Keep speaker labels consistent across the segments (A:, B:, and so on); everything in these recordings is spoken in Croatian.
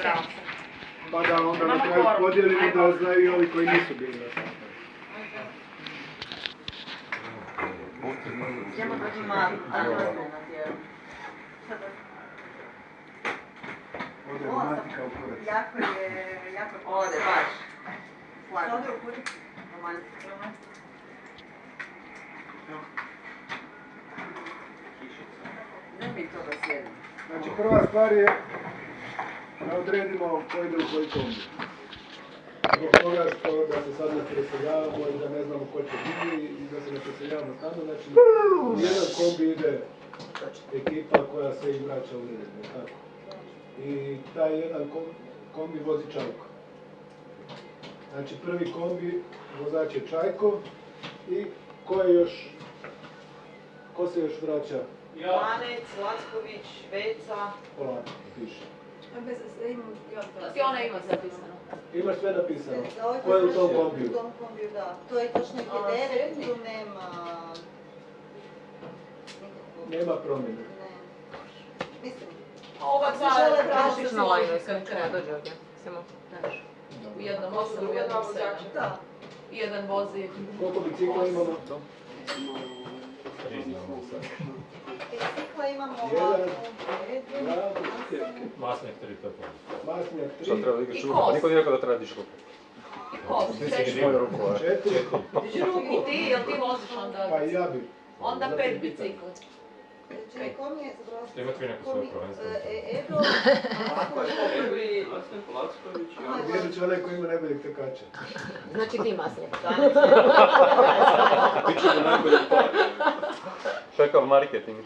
A: bravo.
B: Pa da onda na kraju podijelimo da znaju i ovi koji nisu bili na sastanku.
C: Idemo da ima Anđelina na tijelu.
B: Ode romantika u kurac.
C: Jako ode, baš. Slažem. Ode u kurac. Romantika. Ne mi to da sjedim.
B: Znači prva stvar je da odredimo ko ide u koji kombi. Zbog toga što da se sad ne preseljavamo i da ne znamo ko će biti i da se ne preseljavamo tamo, znači u jedan kombi ide ekipa koja se i vraća u uredno, tako. I taj jedan kombi vozi Čajko. Znači prvi kombi vozač je Čajko i ko se još vraća?
C: Lanec, Lacković, Veca.
B: Polako, piše.
A: I ona ima zapisano.
B: Imaš sve napisano. Ko je u tom kombiju?
D: U tom kombiju, da. To je točno ih je 9, tu nema...
B: Nema promjene.
D: Ne. Mislim,
A: Ova dva
D: tražiš
A: se
E: na
A: složi
E: lajnu,
A: kad krenu.
E: dođe ovdje. Samo.
A: U jednom 8, u jednom 7.
D: da.
A: I jedan vozi.
B: Koliko bicikla imamo?
D: Bicikla imamo
B: Jedan,
D: ovako.
B: dva,
F: Masnijak 3, to je to.
B: masnijak
F: Šta
B: 3,
F: treba da igraš
A: I
F: ruku? Pa
A: kos.
F: niko nije rekao da treba dići ruku.
A: I kos.
F: Misliš moju ruku, a?
B: 4,
A: Diži ruku. I ti, jel ti voziš onda?
B: pa i ja bi.
A: Onda
B: Zato
A: 5
B: i pitam.
A: bicikla.
D: Čekaj, kom je zapravo...
F: Ste imate vi neko svoje prvenstvo?
D: Edo...
B: Vjeruć je onaj koji ima najboljeg tekača.
E: Znači ti masnijak.
F: Kakav marketing,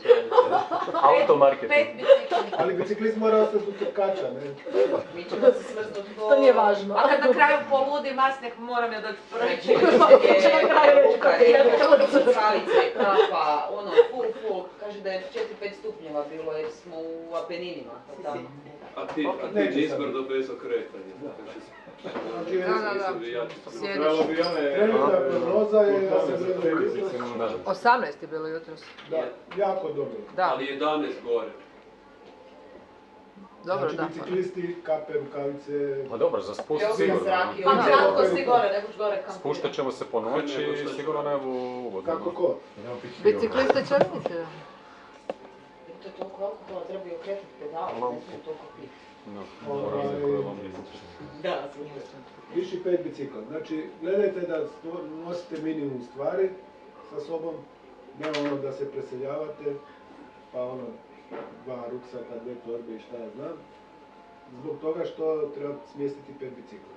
F: automarketing.
A: 5 bicikla.
B: Ali biciklist mora ostati u tekača, ne?
C: Mi ćemo se smrznuti po...
E: To nije važno.
A: A kad na kraju poludi masnijak moram ja doći prvi.
E: Na kraju reći kako je.
C: Rukavice, kapa, ono, full, kaže da je 4-5 stupnjeva bilo jer smo u Apeninima. Tamo.
G: A ti nizbrdo bez okretanja.
B: Znači,
G: Trebalo bi one...
B: trenutna prognoza je da se gledaju jutros.
E: 18 je bilo jutros.
B: Da, jako dobro.
E: Da,
G: Ali 11 gore.
E: dobro,
B: Znači
E: da.
B: biciklisti, kape, rukavice...
F: Ma dobro, za spust
C: Jel
F: sigurno.
C: zrak i
A: Pa
C: ono.
A: kratko si gore, ne buš gore kampirati.
F: Spuštat ćemo se po noći i sigurno ne u ugodno.
B: Kako ko?
E: Bicikliste će vidjeti.
C: To je toliko alkohola, treba i okretati pedale, ne znam toliko piti. Da, slušam.
B: Viši 5 bicikla. Znači, gledajte da nosite minimum stvari sa sobom, ne ono da se preseljavate, pa ono, 2 ruksaka, 2 torbe i šta ja znam. Zbog toga što treba smjestiti 5 bicikla.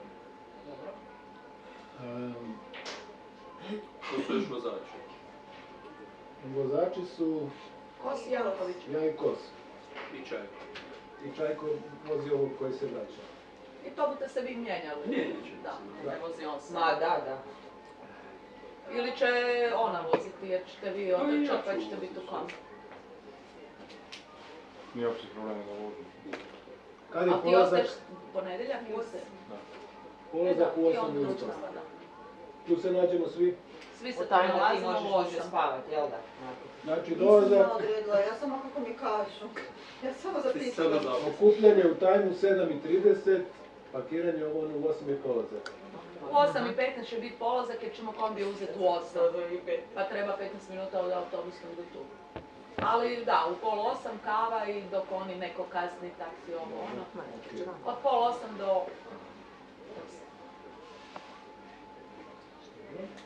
G: To su još vozači.
B: Vozači su
A: Kos i Janović.
B: ja i Kos.
G: I Čajko.
B: I Čajko vozi ovog koji se vraća.
A: I to budete se vi mijenjali.
G: Neće.
A: Da, ne vozi on sam.
C: Ma, da.
A: Ili će ona voziti jer ćete vi otrčati pa ćete biti u kontu.
F: Nije uopće problem da vodim.
B: Kad je
A: A ti
B: polazak?
A: ostaješ ponedjeljak ili se?
B: Polazak u
A: I
B: 8
A: onda
B: ujutro.
A: učinama, da.
B: Tu se nađemo svi.
A: Svi se
C: Od
A: tamo
C: tajna ti
A: nalazimo
C: možeš
A: u
C: više
A: 8.
C: spavati, jel da?
B: Znači
D: Nisam
B: dolazak,
D: ja odredila, ja samo kako mi kažu. Ja samo
G: Ti sada
D: zapisala.
G: zapisala.
B: okupljanje u tajmu 7:30, parkiranje ovo u 8 je polazak.
A: U 8:15 će biti polazak jer ćemo kombi uzeti u 8. Pa treba 15 minuta od autobusom do tu. Ali da, u 7:30 kava i dok oni neko kasni taksi ovo ono. Od 7:30 do...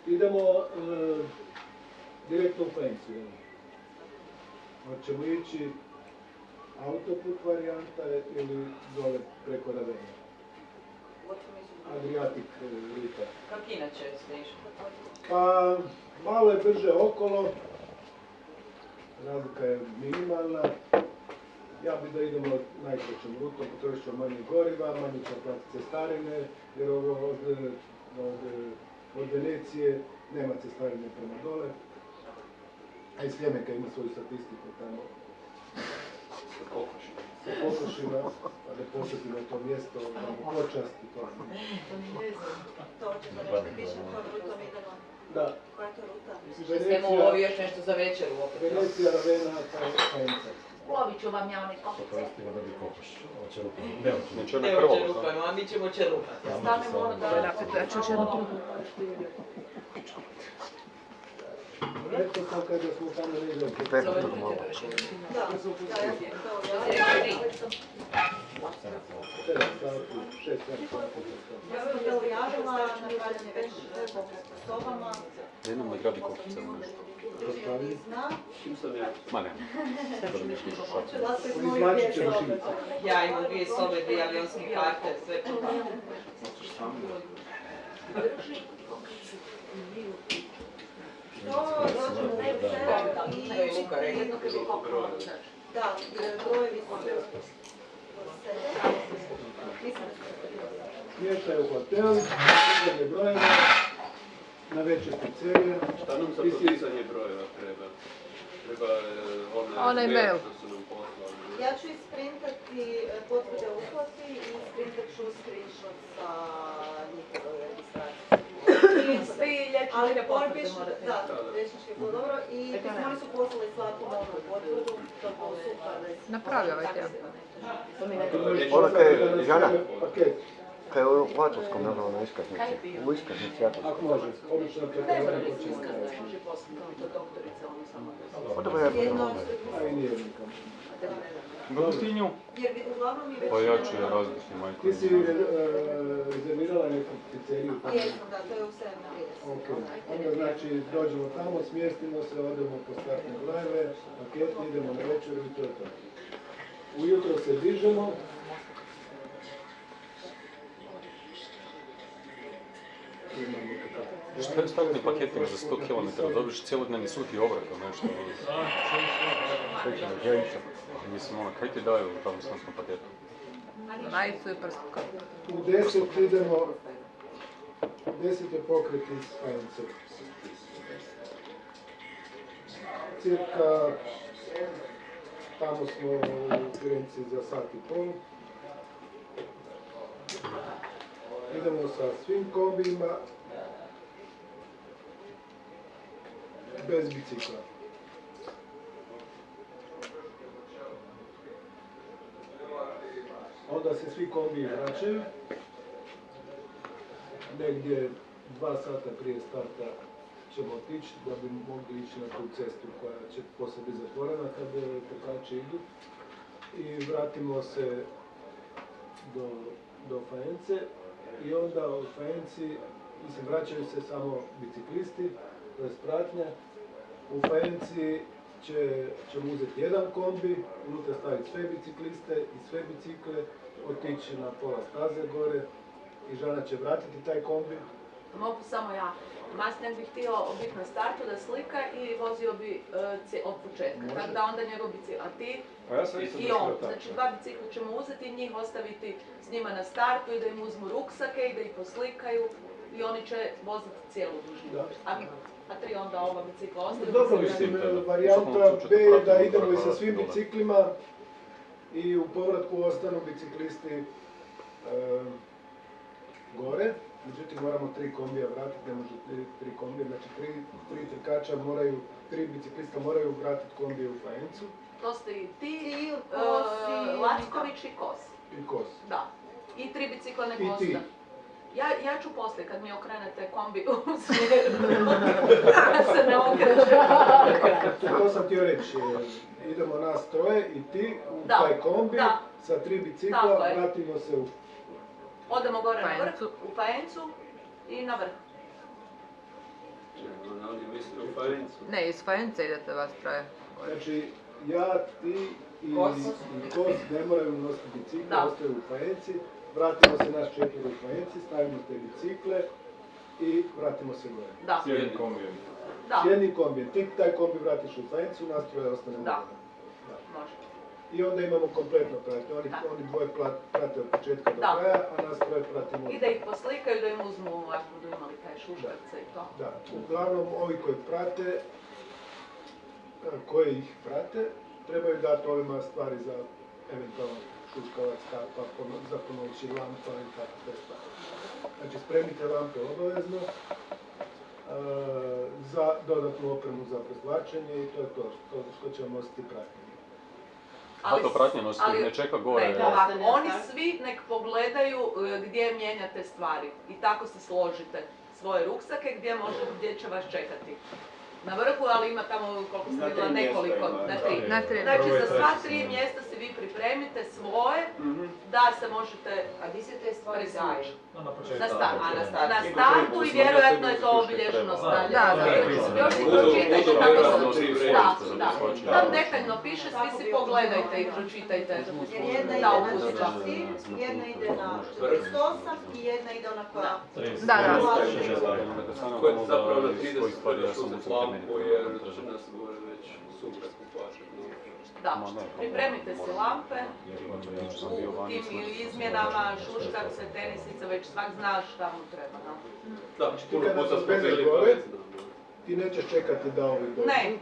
B: Idemo direktno u Pajicu. Hoćemo ići autoput varijanta ili dole preko Ravena. Adriatic ruta.
C: Kako inače ste išli?
B: Pa malo je brže okolo, razlika je minimalna. Ja bi da idemo najkraćom rutom, potrošit ćemo manje goriva, manje ćemo platiti cestarine, jer ovo od Venecije nema cestarine prema dole. A i Sljemenka ima svoju statistiku tamo sa kokošima, pa da posjetimo to mjesto, tamo počast i to.
D: To će da nešto piše, kojom rutom idemo.
B: Da,
D: Koja je to ruta?
C: Misliš da snijemo ovo još nešto za večer uopet?
B: Venecija, Ravena, Pajenca.
A: Ulovit ću vam ja one kopice.
H: Poprostima da bi kokoš. Ovo će rupa. Ne, ovo će rupa.
F: Neće na
C: Ne
F: krvo,
C: očerupano, a mi ćemo čerupati.
A: Stavimo ono da
E: Ja ću još jednu trubu.
B: Rekao sam kada smo tamo negdje.
D: Da, ja sam to
B: 6
D: Ja sam to javila, napravljen je već po sobama.
F: jednom ne gradi kokice u nešto.
D: I zna,
G: Čim sam ja?
F: Ma ne.
D: da se
B: Oni
D: moji
B: izmačit će
D: djeca.
B: dušinice.
C: Ja imam 2 sobe, 2 avionske karte, sve po
D: To dođemo u i
A: Jedno kad je kopalo.
D: da, brojevi su
B: Smještaj u hotel, pitanje brojeva, na večer pizzerija.
G: Šta nam za potpisanje brojeva treba? Treba
E: Onaj mail.
G: što su nam poslali.
D: Ja ću isprintati potvrde o uplati i isprintat ću screenshot sa njihove registracije.
A: I svi
D: Ali
A: liječnike potvrde
D: potpiš,
A: morate.
D: da, liječnički je bilo dobro i oni su poslali svakom onu potvrdu, to je bilo super.
E: Napravi ovaj tjedan.
I: Ono kaj je, Žana,
B: Paket,
I: kaj je u Latvijskom naravno iskaznici. U iskaznici jako.
B: ako može, obično
A: Ne
B: preko
A: mora
B: vremena
A: biti
B: počinje.
A: iskazna, može poslati kao to doktorica, ono samo da
I: Pa dobro, ja
D: Jedno,
I: pa
B: A i nije nikam.
F: Gostinju?
D: jer uglavnom mi već...
F: Pa ja ću je razbiti, majko.
B: Ti si rezervirala neku pizzeriju?
D: Jesmo, da, to je u 7:30.
B: Ok, onda znači dođemo tamo, smjestimo se, odemo po startne brojeve, paketni, idemo na večeru i to je to. Ujutro se dižemo,
F: Šta je s takvim paketima za 100 km? Dobiš cijelodnevni suhi obrok ili nešto? Mislim, ono, kaj ti daju u tom slanskom paketu?
E: Majicu i prstko.
B: u 10 idemo, 10 je pokret iz ANC. Cirka, tamo smo u Firenci za sat i pol. Idemo sa svim kombijima, bez bicikla. Onda se svi kombiji vraćaju. Negdje 2 sata prije starta ćemo otići da bi mogli ići na tu cestu koja će poslije biti zatvorena kad trkači idu. I vratimo se do Faence i onda u Faenci, mislim, vraćaju se samo biciklisti, to je pratnja. U Faenci ćemo uzeti jedan kombi, unutra staviti sve bicikliste i sve bicikle, otići na pola staze gore i Žana će vratiti taj kombi.
A: Mogu samo ja. Masnjak bi htio biti na startu da slika i vozio bi od početka.
B: Može.
A: Tako da onda njegov bicikl, a ti
F: Pa ja sam isto
A: i on. Znači 2 bicikla ćemo uzeti i njih ostaviti s njima na startu i da im uzmu ruksake i da ih poslikaju i oni će voziti cijelu dužinu.
B: Da.
A: A 3 onda ova bicikla ostaviti.
B: Dobro,
A: da se-
B: mislim, varijanta B je da idemo i sa svim biciklima i u povratku ostanu biciklisti gore. Međutim, moramo 3 kombija vratiti, ne može 3 kombija, znači 3 trkača moraju, 3 biciklista moraju vratiti kombije u Faencu
A: To ste i ti,
D: Ti, Kos i
A: Lacković i Kos.
B: i Kos.
A: Da. I 3 bicikla nek
B: I ti.
A: ostane. Ja ću poslije kad mi okrenete kombi u smjeru. Ja se ne okrećem.
B: To sam htio reći, idemo nas troje i ti u
A: Da,
B: taj kombi
A: da.
B: sa 3 bicikla,
A: Tako je.
B: vratimo se u...
A: Odemo gore na vrh,
E: Faencu.
A: u Faencu i na vrh.
G: Oni misle u Farencu.
E: Ne, iz Faence idete vas troje.
B: Znači, ja, ti i Kos ne moraju nositi bicikle,
A: Da.
B: ostaju u Faenci, vratimo se naš 4 u Faenci, stavimo te bicikle i vratimo se gore.
A: Da,
F: S jednim kombijem.
A: da,
B: S jednim kombijem, ti taj kombi vratiš u Faencu, nas troje ostanemo
A: Da.
B: gore.
A: može.
B: I onda imamo kompletno pratnje,
A: Da.
B: oni dvoje prate od početka do
A: Da.
B: kraja, a nas troje pratimo.
A: I da ih poslikaju, da im uzmu ako budu imali taj šuškarce i to.
B: Da, uglavnom ovi koji prate, koji ih prate, trebaju dati ovima stvari za eventualno šuškavac, kapa, za ponoći lampa i tako te stvari. Znači spremite lampe obavezno, za dodatnu opremu za prezvlačenje i to je to što ćemo nositi pratnje.
F: Vatopratnjenost ih ne čeka gore.
A: Ne, ovako, oni svi nek pogledaju gdje mijenjate stvari i tako se složite svoje ruksake gdje će vas čekati. Na vrhu, ali ima tamo, koliko sam vidjela, nekoliko, na tri. Znači, za sva 3 mjesta si vi pripremite svoje, da se možete
C: A gdje se te stvari daju?
A: na startu i vjerojatno je to obilježeno stanje. Još i pročitajte kako se... Tam detaljno piše, svi si pogledajte i pročitajte.
D: Jer jedna ide na 6, jedna ide na 38 i jedna ide onako...
E: Da.
G: Koje je zapravo na 30 uzeti lampu jer nas gore već super kupače.
A: Da, pripremite si lampe, u tim izmjenama, šuškarce, tenisice, već svak zna šta mu treba.
G: Da,
B: Ti
G: puno
B: kada
G: puta
B: se
G: smo
B: speneš
G: bili
B: gore,
G: gore.
B: ti nećeš čekati da ovi dođu.
A: Ne.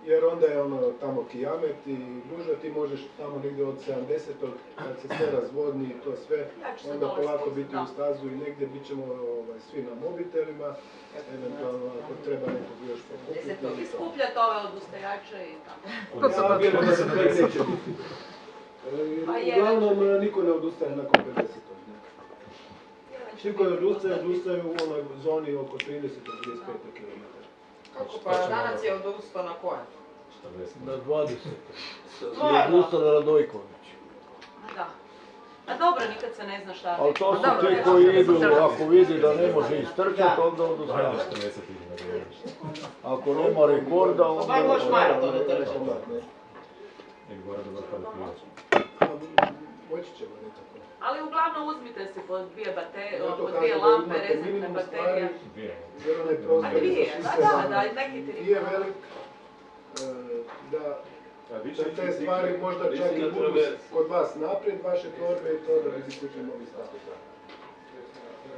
B: Jer onda je ono tamo kijamet i duža, ti možeš tamo negdje od 70-og, kad se sve razvodni i to sve, onda polako biti u stazu i negdje bit ćemo svi na mobitelima, eventualno ako treba nekog još pokupiti.
A: I skupljati ove odustajače i tako.
B: Ja vjerujem da se to neće biti. Uglavnom, niko ne odustaje nakon 50-og. Svi koji odustaju u onoj zoni oko 30-35 km.
C: Kako pa danas je odustao na kojem?
J: Na 20. Je odustao na Radojković.
A: Da. A dobro, nikad se ne zna šta.
J: Ali to su ti koji idu, ako vidi da ne može istrčati, onda odustaju. Ako nema rekorda, onda...
C: Pa baš maratone trče.
B: Moći ćemo nekako.
A: Ali uglavnom uzmite si po 2 lampe, rezervne baterije.
B: Jer onaj prostor
A: Da, neki ti
B: nije velik, da te stvari možda čak i budu kod vas naprijed, vaše torbe i to da bi bicikli mogli staviti.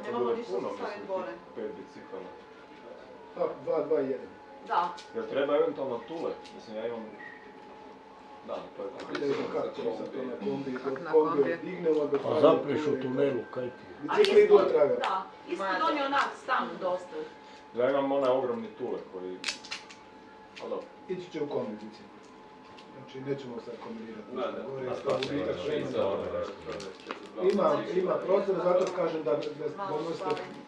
D: Nemamo ništa za staviti gore.
G: 5 bicikala.
B: Pa, 2, 1.
A: Da.
G: Jel treba eventualno tule? Mislim, ja imam... Da, to je tako.
B: Ne znam kako ćemo sad to na kombi,
E: na
B: kombi
E: kombi?
B: odignemo do...
J: A zapriš u tunelu, kaj ti?
B: Bicikli idu od traga.
A: Da, ispod on je onak stan dosta.
G: Ja imam onaj ogromni tule koji... Ali dobro.
B: Ići će u kombi bicikli. Znači, nećemo sad kombinirati. Ima prostor, zato kažem da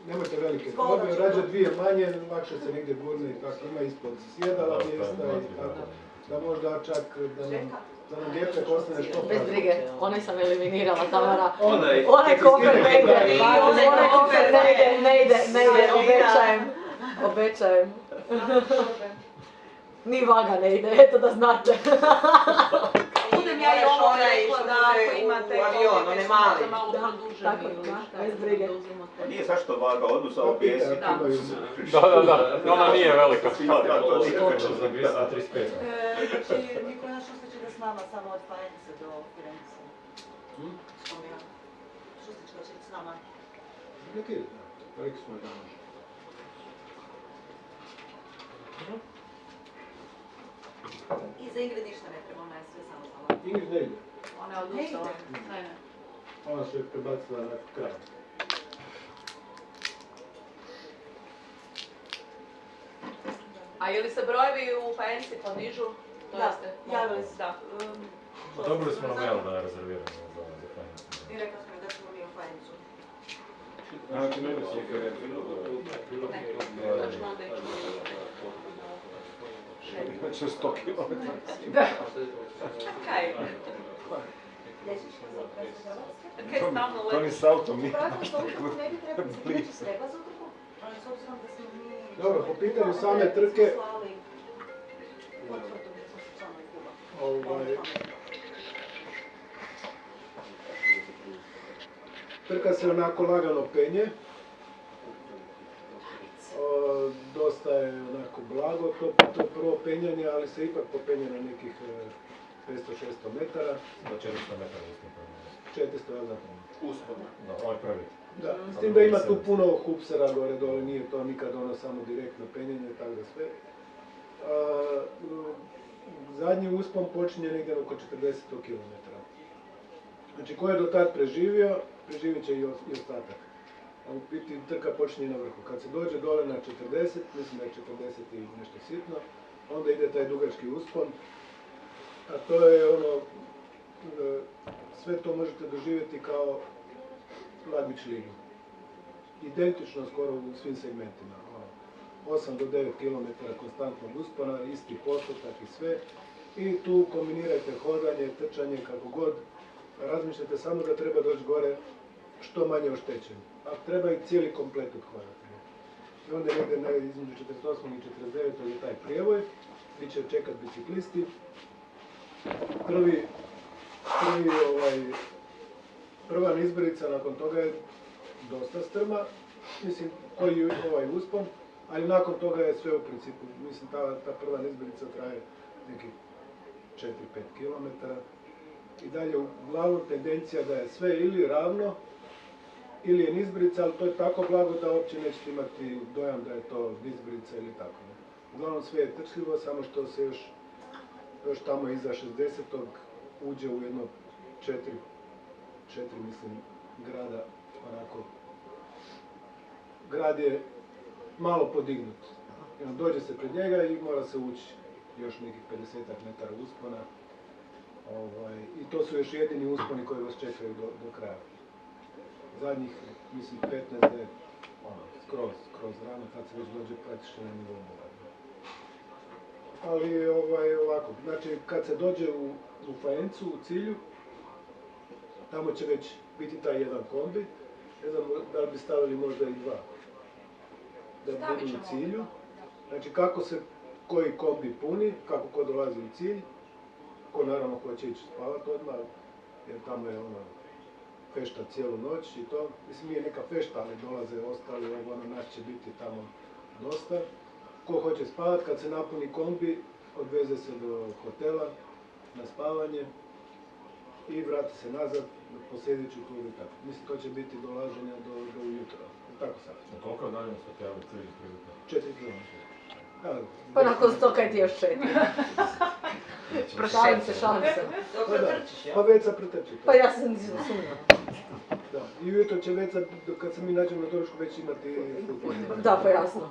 B: nemojte velike torbe, rađe 2 manje, lakše se negdje gurne i tako, ima ispod sjedala mjesta i tako. Da možda čak da nam gepek ostane što pravi.
K: Bez brige, onaj sam eliminirala, Tamara.
G: Onaj
K: koper ne ide, onaj koper ne ide, obećajem. Ni vaga ne ide, eto da znate.
A: Budem ja i ovo rekla da ako imate
C: avion, one mali.
A: malo produženi.
K: Bez brige.
L: Nije zašto vaga odnosno bijesi.
F: Da, ona nije velika.
D: Znači, Nikola Šustić ide s nama samo od Fajence do Firence. Šustić će s nama.
B: Neki, rekli smo je danas.
D: I za Ingrid ništa ne treba, ona je sve samo za nama.
B: Ingrid ne ide.
A: Ona je odustala. Ne.
B: Ona se je prebacila na kraj.
A: A je li se brojevi u Fajenci podižu?
D: Da, javili se.
A: Da.
H: Dobili smo na mail da je rezervirano za Fajencu.
D: I rekao smo da ćemo mi u Fajencu.
G: Znači, ne bi se je bilo
A: Točno onda ići.
G: Znači, 100 km.
A: Kaj?
D: Lječiška za Hrvatske Hrvatske?
A: Kaj stalno
G: To ni s autom nije.
D: Pravno to ne bi trebalo, znači treba za utrku, ali s obzirom da smo mi...
B: Dobro, po pitanju same trke,
D: slali potvrdu da smo se članovi kluba.
B: Trka se onako lagano penje. Dosta je onako blago to prvo penjanje, ali se ipak popenje na nekih 500-600 metara.
H: Do 400 metara uspjem prvi.
B: 400, ja znam.
G: Uspodno.
H: Da, ovaj prvi.
B: Da, s tim da ima tu puno hupsera gore dole, nije to nikad ono samo direktno penjanje, tako da sve. Zadnji uspon počinje negdje oko 40 km. Znači, ko je do tad preživio, preživit će i ostatak. A u biti trka počinje na vrhu. Kad se dođe dole na 40, mislim da je 40 i nešto sitno, onda ide taj dugački uspon. a to je ono, sve to možete doživjeti kao Lagić ligu. Identično skoro u svim segmentima. 8 do 9 km konstantnog uspona, isti postotak i sve. I tu kombinirajte hodanje, trčanje, kako god. Razmišljate samo da treba doći gore što manje oštećen. A treba i cijeli komplet odhodati. I onda negdje između 48 i 49 je taj prijevoj, gdje će čekat biciklisti. Prva nizbrdica nakon toga je dosta strma, mislim, koji ovaj uspon, ali nakon toga je sve u principu, mislim, ta prva nizbrdica traje nekih 4-5 km. I dalje, uglavnom, tendencija da je sve ili ravno, ili je nizbrdica, ali to je tako blago da uopće nećete imati dojam da je to nizbrdica ili tako. Uglavnom, sve je trčljivo, samo što se još tamo iza 60. uđe u jedno 4 mislim, grada, onako, grad je malo podignut. Dođe se pred njega i mora se ući još nekih 50 metara uspona. I to su još jedini usponi koji vas čekaju do kraja. Zadnjih, mislim, 15 je skroz rano, kad se već dođe praktično na nivou mora. Ali ovako, znači kad se dođe u Faencu, u cilju, tamo će već biti taj jedan kombi, ne znam da li bi stavili možda i dva, da budu u cilju. Znači kako se koji kombi puni, kako ko dolazi u cilj, ko naravno hoće ići spavat odmah, jer tamo je ono fešta cijelu noć i to. Mislim, nije neka fešta, ali dolaze ostali, naš će biti tamo dosta. Ko hoće spavat, kad se napuni kombi, odveze se do hotela na spavanje i vrati se nazad po sljedeću turu i tako. Mislim, to će biti dolaženja do ujutro. Tako sad.
H: Koliko je dalje s hotela cilj?
B: 4 km.
K: Pa nakon 100 kaj ti još 4. Šalim se.
C: Dobro trčiš, ja?
B: Pa Veca pretrči.
K: Pa ja sam nisam sumnjala.
B: Da, i ujutro će Veca, kad se mi nađemo na doručku, već imati put.
K: Da, pa jasno.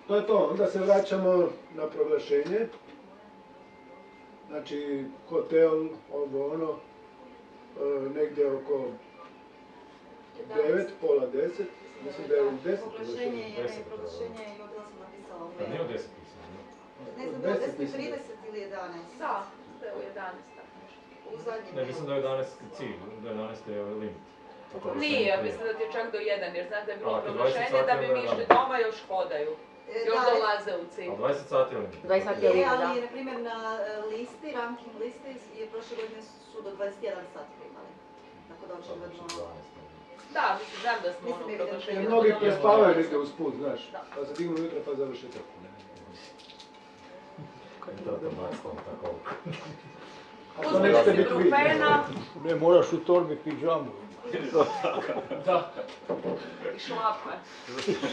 B: To je to, onda se vraćamo na proglašenje. Znači, hotel, negdje oko 9, pola 10, mislim da je u 10.
D: Proglašenje je i odla sam napisala u
H: Pa nije u 10
D: mailu.
H: pisano.
D: Ne znam da je u 10:30 ili 11.
A: Da, da je u 11.
D: U zadnjem
H: Ne, mislim da je 11 cilj, do 11 je limit.
A: Nije, mislim da ti je čak do 1, jer znam da je bilo
H: A, to 20
A: proglašenje da bi
H: sati
A: mi
H: onda
A: išli
H: je
A: doma još hodaju. Još dolaze u cilj.
H: A 20 sati je limit.
K: 20 sati je limit, da.
D: Ali, na primjer, na listi, ranking listi, je prošle godine su do 21 sat primali. Tako da očigledno...
A: Da, mislim, znam da smo ono proglašenje.
B: Jer mnogi prespavaju negdje uz put, znaš, pa se dignu ujutro pa završe trku.
A: Uzmite si trupena
J: Ne, moraš u torbi pidžamu.
A: i šlape.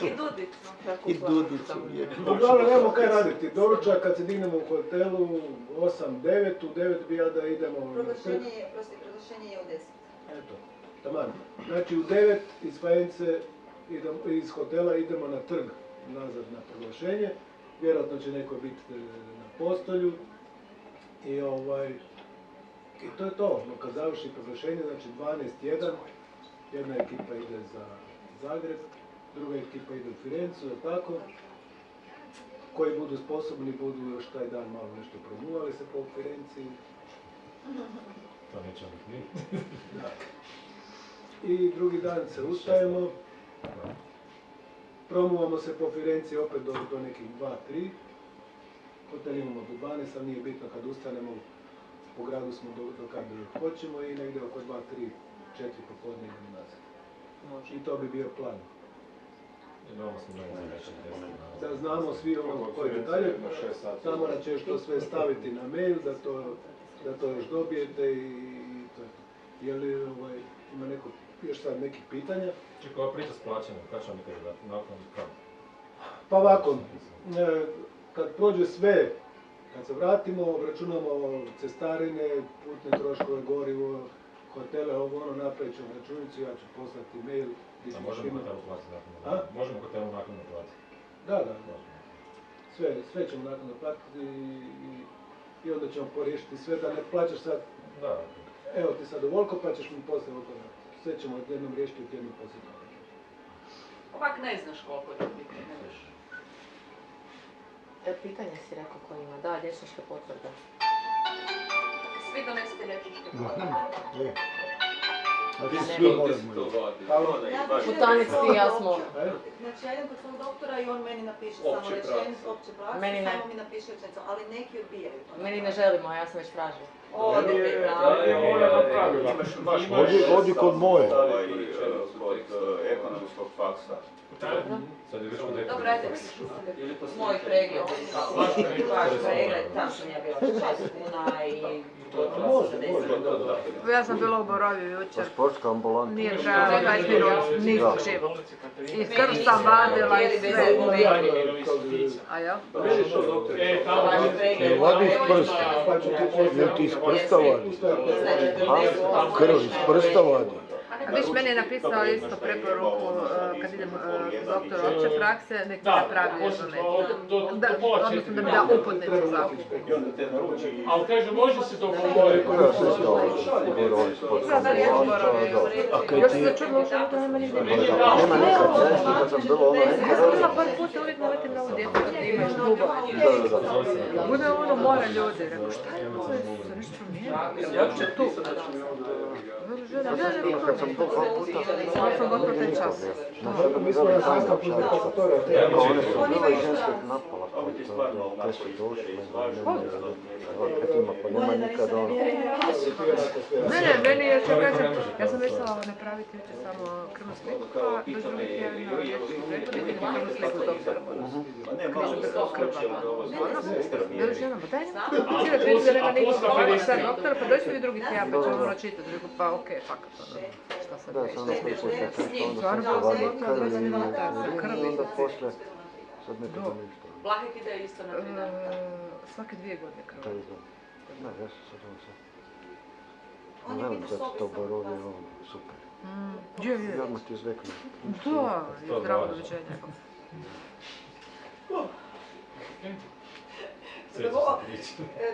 A: I dudicu.
J: I dudicu.
B: Uglavnom nemamo kaj raditi. Doručak kad se dignemo u hotelu 8-9, u 9 bi ja da idemo na trg.
D: Proglašenje je u 10.
B: Eto, taman. Znači u 9 iz Faence, iz hotela idemo na trg nazad na proglašenje. Vjerojatno će neko biti na postolju. I to je to. Kad završi proglašenje, znači 12-1, jedna ekipa ide za Zagreb, druga ekipa ide u Firencu, tako. Koji budu sposobni, budu još taj dan malo nešto promuvali se po Firenci.
H: To neće biti mi.
B: I drugi dan se ustajemo, promuvamo se po Firenci opet do nekih 2-3. Hotel imamo do 12, ali nije bitno kad ustanemo, po gradu smo do kad hoćemo i negdje oko 2, 3, 4 popodne idemo nazad. I to bi bio plan. Da znamo svi koji detalje, Tamara će još to sve staviti na mail, da to još dobijete i to je to. Je li ima neko, još sad nekih pitanja?
H: Čekaj, ova priča s plaćanjem, kada ćemo mi tebi dati? Nakon kada?
B: Pa ovako, kad prođe sve, kad se vratimo, obračunamo cestarine, putne troškove, gorivo, hotele, napravit ćemo računicu, ja ću poslati mail.
H: A možemo hotelu platiti nakon? Možemo hotelu nakon platiti?
B: Da. Sve ćemo nakon platiti i onda ćemo poriješiti sve da ne plaćaš sad.
H: Da.
B: Evo ti sad ovoliko, pa ćeš mi poslije ovoliko. Sve ćemo jednom riješiti od jednom poslije.
A: Ovak ne znaš koliko će biti, ne znaš.
K: Pitanje si rekao ko ima, da, liječničke potvrde.
A: Svi donesete liječničke potvrde.
K: Putanic ti i ja smo.
D: Znači ja idem kod svog doktora i on meni napiše samo rečenicu, opće prakse, samo mi napiše rečenicu, ali neki odbijaju.
K: Meni ne želimo, ja sam već tražila.
J: Odi kod moje.
L: Kod ekonomskog faksa.
A: Dobro, ajde, moj pregled. Vaš pregled, tam sam ja bila 6 kuna i gotovo 70.
E: Ja sam bila u Borovju jučer.
I: Sportska ambulanta.
E: Nije trajalo 20 minuta, nikog živog. I krv sam vadila i sve. A ja?
J: Ne vadi iz prsta. Jel ti iz prsta vadi? Krv iz prsta vadi.
E: A viš, meni je napisao isto preporuku kad idem doktor opće prakse, nek mi napravi odnosno da mi da uputnicu za.
G: Ali kaže, može se dogovoriti.
E: Još se začudila što to nema nigdje. Ja sam bila par puta, uvijek naletim na ovu djecu kad imaš dugove. Bude ono more ljudi, rekao šta je ovo, se nešto promijenilo, je uopće tu.
I: Kad sam to dva puta,
E: sam gotovo taj čas.
B: Mi smo na sastanku za doktora.
I: One su bila i ženskog napala, te su došli, pa nema nikada ono.
E: Ne, meni je što kažem, ja sam mislila napraviti jučer samo krvnu sliku, pa do drugi tjedan na liječničku pregled i krvnu sliku doktora. Nisam bila krvna, ne još jednom, pa daj nema. Cijeli prijed da nema nikog sam doktora, pa dođi mi drugi tjedan, pa ćemo ono čitati, rekao pa okej, fakat ono, šta sad
I: Da, sam na koji put nešto, onda sam se vadi krvi i onda poslije, sad nekada ništa.
A: Blahek ide isto na 3 dana.
E: Svake 2 godine krv.
I: Ne, ja sam sad on sad. Velim da ti to Borovje, ono, super.
E: Je.
I: Odmah ti izveknu.
E: Da, i zdravo doviđenja.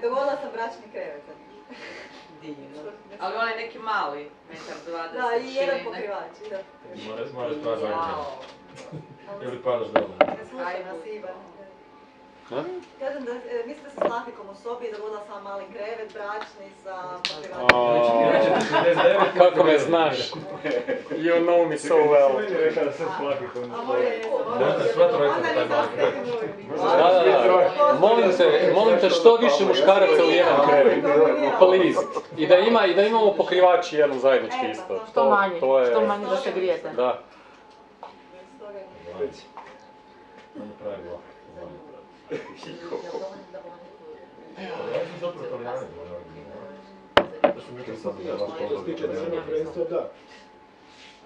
D: Dogodila sam bračni krevet.
A: Ali on je neki mali, 1,20 m.
D: Da, i jedan pokrivač, da.
H: Moraš pravi zajedno. Ili padaš dobro.
D: Ne slušaj nas, Ivan. Kažem da mislim da sam s Lahikom u sobi i dogodila sam mali krevet, bračni sa pokrivačem.
F: Kako me znaš? You know me so well.
D: A moje je
F: Molim te što više muškaraca u jedan krevet. Please. I da imamo pokrivači jedan zajednički isto.
K: Što manje da se grijete.
F: Da.
B: Što se tiče državnog prvenstva, da.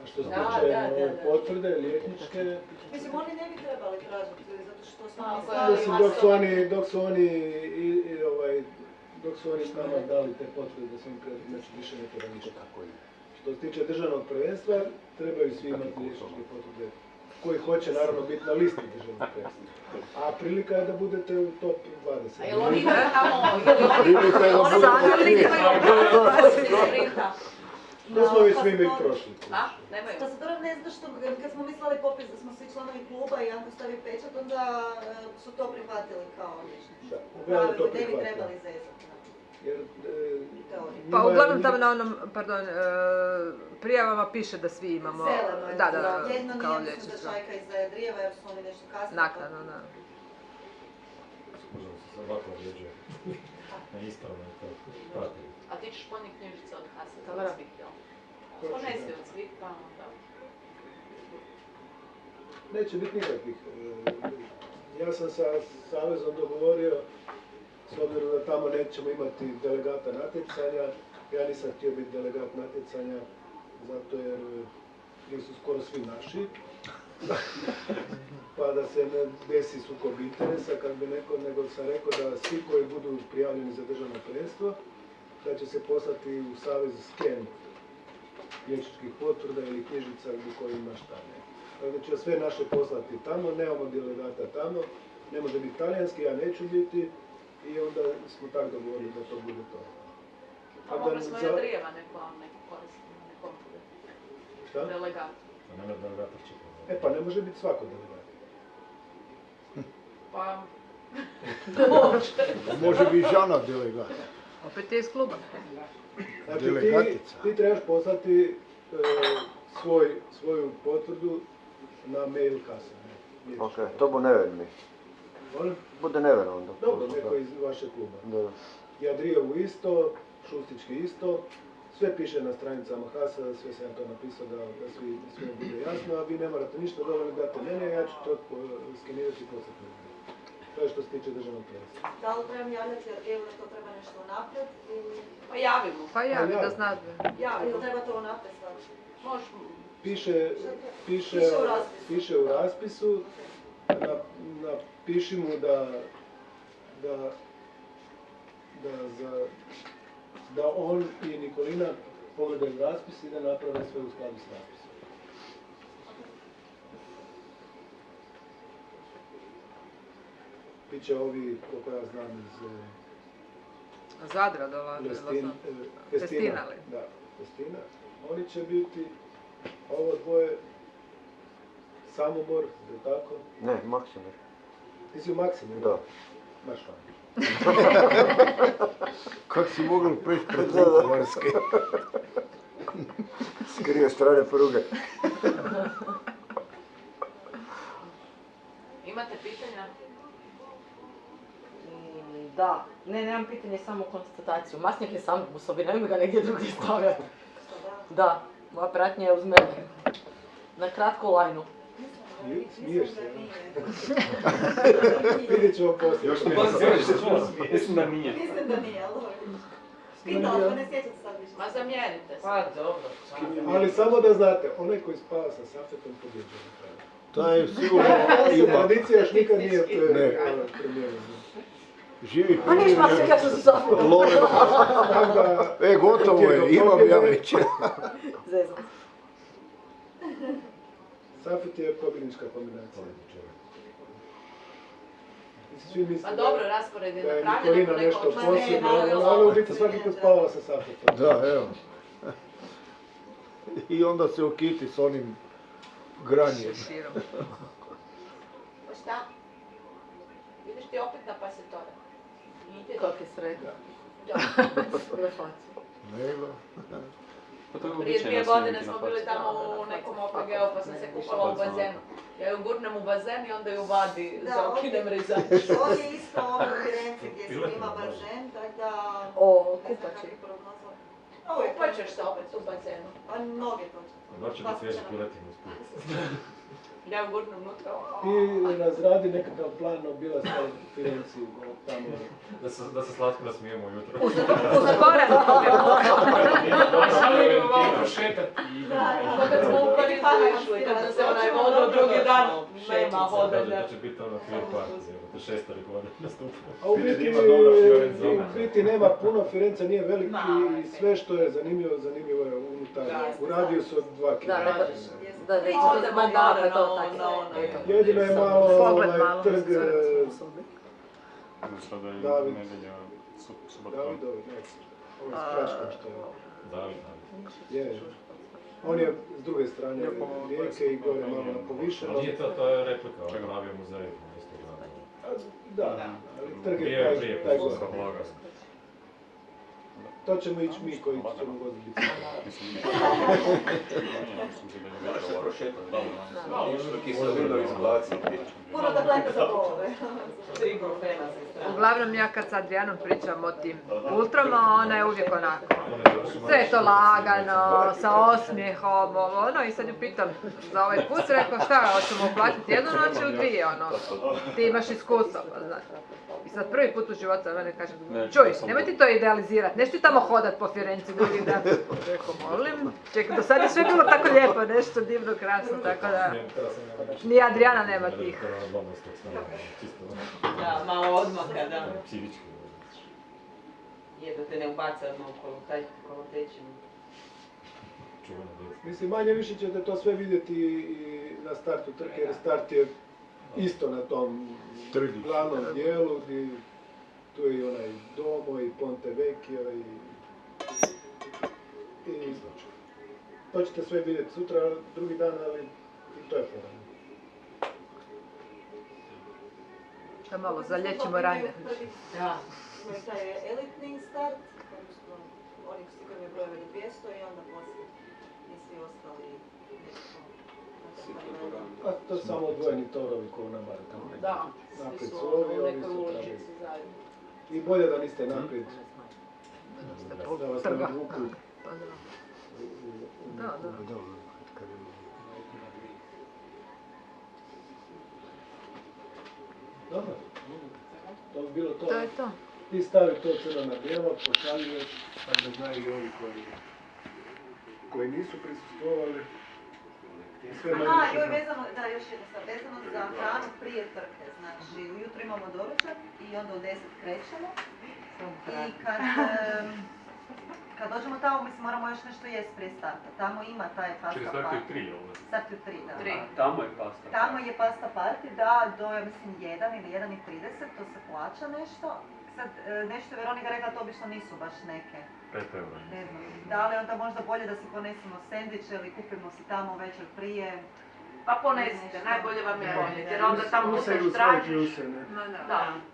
B: A što se tiče potvrde, liječničke...
D: Mislim, oni ne bi trebali tražiti, zato što smo
B: Mislim, dok su oni s nama dali te potvrde da su im znači više ne treba ništa. Što se tiče državnog prvenstva, trebaju svi imati liječničke potvrde koji hoće naravno biti na listi državnog prvenstva. A prilika je da budete u top 20.
A: A jel oni imaju tamo...
B: Prilika je da budete... Da smo vi svi mi prošli.
A: A? Nemaju.
D: To se dobro ne zna što, kad smo mislili popis da smo svi članovi kluba i Janko stavi pečat, onda su to prihvatili kao liječnički.
B: Uglavnom to
D: Ne bi
B: prihvatili.
D: trebali zezati.
E: Pa uglavnom tamo na onom, prijavama piše da svi imamo,
D: Jedno
E: kao
D: nije mislim da
E: liječništvo.
D: Šajka iz Drijeva jer su oni nešto kasnije.
E: Naknadno, da.
H: Možemo se sad ovako određuje. Na ispravno je to pratili.
A: A ti ćeš ponijeti knjižice od Haseta od svih, jel? Ponesi od svih, pa onda...
B: Neće biti nikakvih. Ja sam sa Savezom dogovorio, s obzirom da tamo nećemo imati delegata natjecanja, ja nisam htio biti delegat natjecanja, zato jer nisu skoro svi naši. Pa da se ne desi sukob interesa, kad bi nego sam rekao da svi koji budu prijavljeni za državno prvenstvo, da će se poslati u Savez sken liječničkih potvrda ili knjižica u kojima šta ne. da će sve naše poslati tamo, nemamo delegata tamo, ne može biti talijanski, ja neću biti i onda smo tako dogovorili da to bude to.
A: A mogli smo i Andrijeva neko koristiti, nekom bude.
B: Šta?
A: Delegat.
B: Pa ne može biti svako delegat.
A: Pa...
J: Može biti žena delegat.
E: Opet je iz kluba.
B: Znači ti trebaš poslati svoju potvrdu na mail kasa.
I: Ok, to bu never mi.
B: Molim?
I: Bude never onda.
B: Dobro, neko iz vašeg kluba. Jadrijevu isto, Šustički isto, sve piše na stranicama HAS-a, sve sam ja to napisao da sve bude jasno, a vi ne morate ništa, dovoljno date mene, ja ću to skenirati i poslati. To je što se tiče državnog prvenstva.
D: Da li trebam javljati Jadrijevu da to treba nešto unaprijed ili...
A: Pa javi mu.
E: Pa javi da znate.
D: Ili treba to unaprijed staviti?
A: Možemo.
B: Piše u raspisu, napiši mu da on i Nikolina pogledaju raspis i da naprave sve u skladu s raspisom. Biće ovi, koliko ja znam, iz...
E: Zadra dolaze.
B: Festina. Da, Festina. Oni će biti, ovo dvoje, Samobor, je li tako?
I: Ne, Maksimir.
B: Ti si u Maksimiru?
I: Da.
B: Baš vam.
J: Kako si mogli preći pred Vukovarske?
I: Skrio strane pruge.
A: Imate pitanja?
K: Da. Ne, nemam pitanje, samo konstataciju. Masnjak je sam u sobi, nemoj ga negdje drugdje stavljati. Da, moja pratnja je uz mene. Na kratku lajnu.
B: Smiješ se, vidjet ćemo poslije.
G: Još smiješ. Mislim da nije.
D: Mislim da nije, ali pitala sam, ne sjećam se sad više.
A: Ma zamijenite se.
C: Pa dobro.
B: Ali samo da znate, onaj koji spava sa Safetom pobjeđuje na kraju.
J: To je sigurno ima.
B: Tradicija još nikad nije promijenjena.
J: Živi
K: A niš Masnjak, ja sam se Safetom.
J: Gotovo je, imam ja već.
K: Zezam.
B: Safet je pobjednička kombinacija. Svi misle
A: Pa dobro, raspored je
B: da je
A: napravljen.
B: Nikolina nešto posebno, ali u biti svaki put spava sa Safetom.
J: Da, evo. I onda se okiti s onim granjem.
A: Pa šta? Vidiš ti opet na pasetore.
K: Kako je sretno.
J: Nego.
A: Prije 2 godine smo bili tamo u nekom OPG-u pa sam se kupala u bazenu. Ja ju gurnem u bazen i onda ju vadi za okinem rizač.
D: On je isto ovo u Firenci gdje se ima bazen, tako da...
K: Kupači.
A: Kupaćeš se opet u bazenu.
D: Pa noge točno.
H: Da će biti svježi piletinu usput.
A: Ja ju gurnem unutra.
B: I razradi nekakav plan obilaska u Firenci, tamo.
H: Da se slatko nasmijemo ujutro.
E: Uzagore!
F: Samo idemo malo prošetati i idemo.
A: Kad smo u Parizu išli, kada se onaj vodo drugi dan, nema hodanja.
H: To će biti ono Fear Park, to 6. godine nastupno.
B: A u biti nema puno, Firenca nije veliki i sve što je zanimljivo, zanimljivo je unutar, u radijusu od 2 km.
K: Da,
B: jedino je malo trg David. Davidovi, ovo je s Praškom što je.
H: David.
B: On je s druge strane rijeke i gore malo povišeno.
H: Nije to je replika, on pravio muzej.
B: Da, ali trg je taj gore. To ćemo ići mi koji ćemo voziti bicikl.
D: Puno tableta za bolove.
E: Uglavnom ja kad s Adrijanom pričam o tim ultrama, ona je uvijek onako. Sve je to lagano, sa osmijehom, ono, i sad ju pitam za ovaj put, rekao šta, hoćemo uplatiti 1 noć ili 2, ono, ti imaš iskustvo, pa znaš. I sad prvi put u životu mene kažem, čuj, nemoj ti to idealizirati, neš ti tamo hodat po Firenci drugi dan. Rekao, molim, čekaj, do sad je sve bilo tako lijepo, nešto divno, krasno, tako da ni Adrijana nema tih.
C: Da, malo odmaka, da. Je da te ne ubaca odmah u kolotečinu.
B: Mislim, manje više ćete to sve vidjeti i na startu trke, jer start je isto na tom glavnom dijelu, gdje tu je i onaj Domo i Ponte Vecchio i to ćete sve vidjeti sutra, drugi dan, ali i to je fora.
E: Da malo zalječimo rane.
D: Da. Imaju taj elitni start, odnosno onih s sigurnim brojeve do 200 i onda poslije i svi ostali
B: A to je samo odvojeni torovi ko na Maratonu.
A: Da,
B: naprijed
A: svi
B: su
A: su
B: ovi,
A: u
B: ovi
A: nekoj
B: su
A: uličici
B: pravi.
A: zajedno.
B: I bolje da niste naprijed. Da vas ne odvuku.
E: Pa da. Da.
B: Dobro, to bi bilo to.
E: To je to.
B: Ti stavi to crno na bijelo, pošaljuješ, pa da znaju i ovi koji nisu prisustvovali.
D: Aha, joj vezano, da još jedno sad, vezano za hranu prije trke, znači ujutro imamo doručak i onda u 10 krećemo i kad dođemo tamo, mislim, moramo još nešto jest prije starta, tamo ima taj pasta party.
G: Čekaj, startu je 3, ovo?
D: Startu je 3, da.
G: Tamo je pasta party.
D: Tamo je pasta party, da, do, ja mislim, 1 ili 1,30, to se plaća nešto. Sad, nešto je Veronika rekla, to obično nisu baš neke.
H: 5 eura.
D: Ne znam, da li onda možda bolje da si ponesemo sendviče ili kupimo si tamo večer prije.
A: Pa ponesite, najbolje vam je ponijeti, jer onda tamo museš tražiš.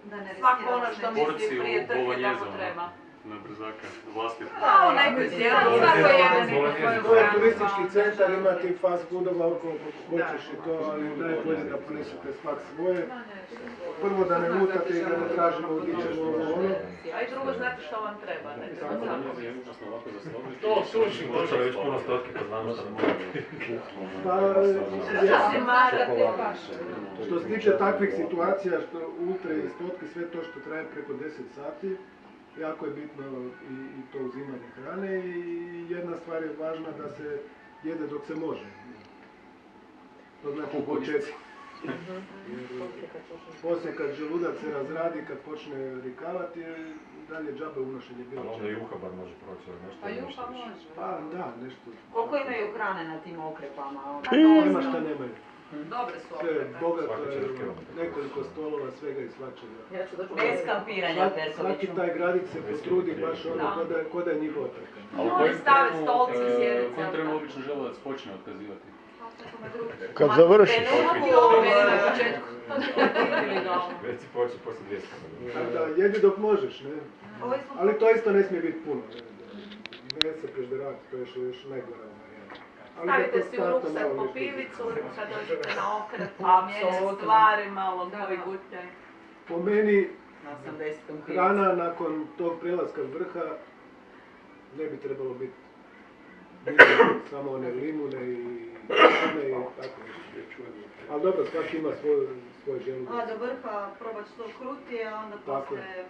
A: Da ne svako ono što misli prije trke da mu treba.
G: Na brzaka, vlastiti.
A: A, u nekoj cijelu, svako jedan ima svoju
B: To je
A: hranu.
B: turistički centar, ima ti fast foodova okolo hoćeš i to, ali najbolje da ponesete svak svoje. Prvo da ne lutate i da ne tražimo gdje ćemo ono.
A: A i drugo, znate što vam treba, ne treba samo.
G: To suši,
H: Počeli već puno stotke, pa znamo što može.
B: Što se tiče takvih situacija, što ultra i stotke, sve to što traje preko 10 sati, jako je bitno i to uzimanje hrane i jedna stvar je važna da se jede dok se može. To znači u početku. Poslije kad želudac se razradi, kad počne rikavati, dalje džabe unošenje bilo čega.
H: Onda i juha bar može proći, ali nešto.
A: Pa juha može.
B: Pa da, nešto.
C: Koliko imaju hrane na tim okrepama?
B: Nema šta nemaju.
A: Dobre su
B: Sve je
A: opet.
B: bogato, nekoliko stolova, svega i svačega.
C: Bez kampiranja,
B: Svaki
C: Perkoviću.
B: taj gradić se potrudi baš ono ko da je njihova trka.
G: Ali u kojem trenu obično želudac počne otkazivati?
J: Kad završiš.
H: Već si počeo poslije 200.
B: Da, jedi dok možeš, ne? Ali to isto ne smije biti puno. Ne se prežderati, to je još najgora varijanta.
A: Stavite si u ruksak po pivicu, kad dođete na okrep, pa mijenjati stvari malo koji gutljaj.
B: Po meni, hrana nakon tog prelaska vrha ne bi trebalo biti samo one limune i hrane i tako nešto. Ali dobro, svaki ima svoj želudac.
D: A do vrha probat što krutije, a onda poslije...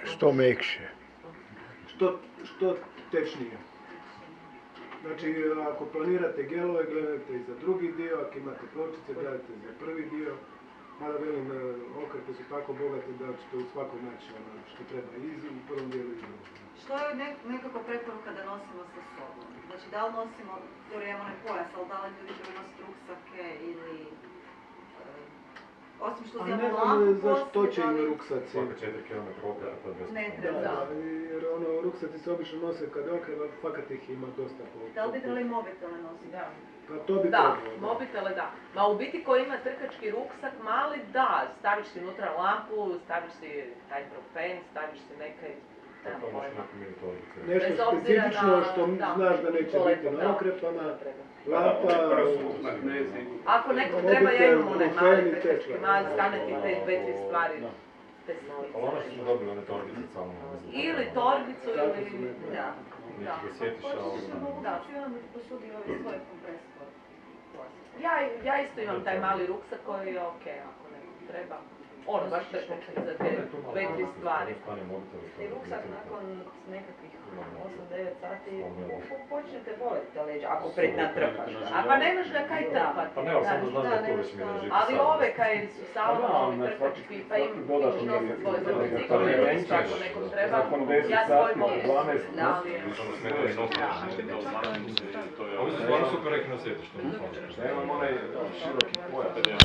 J: Što mekše.
B: Što tečnije. Znači, ako planirate gelove, gledajte i za drugi dio, ako imate pločice, gledajte za prvi dio. Mada velim, okrepe su tako bogate da ćete u svakom naći ono što treba i u prvom dijelu i drugom.
D: Što je nekako preporuka da nosimo sa sobom? Znači, da li nosimo, dobro imamo onaj pojas, ali da li ljudi treba nositi ruksake ili... Osim što uzimamo lampu poslije,
B: zašto će im ruksaci?
H: Svaka 4 km okreta, to je 200.
D: Ne treba.
B: Da, jer ono, ruksaci se obično nose kad je okreva, fakat ih ima dosta po...
D: Da li bi trebali mobitele nositi?
A: Da.
B: Pa to bi
A: Da,
B: trebalo.
A: mobitele da. Ma u biti koji ima trkački ruksak mali, da, staviš si unutra lampu, staviš si taj profen, staviš si nekaj...
B: Nešto specifično što znaš da neće biti na okrepama, lampa,
A: ako nekom treba, ja imam onaj mali trkački mali, stavljati te 2-3 stvari.
H: Ali ono što smo dobili, one torbice samo.
A: Ili torbicu, ili... Da.
H: Neći ga sjetiš, ali...
A: Da.
D: Svi vam posudi ovaj svoj kompresor.
A: Ja isto imam taj mali ruksak koji je okej, ako nekom treba. ono, baš trkati za te 2-3 stvari.
D: I ruksak nakon nekakvih 8-9 sati počnete voliti ta leđa, ako natrpaš.
A: A pa nemaš ga kaj trpati.
H: Pa ne, samo znam da to već mi ne žiti.
A: Ali ove kaj su saunovi trkački, pa im imaš nosit svoje za bicikl, isto ako nekom treba, ja svoj mogu.
H: Ovo su stvarno super rekli na svijetu, što mi.
J: Ja imam onaj široki pojam.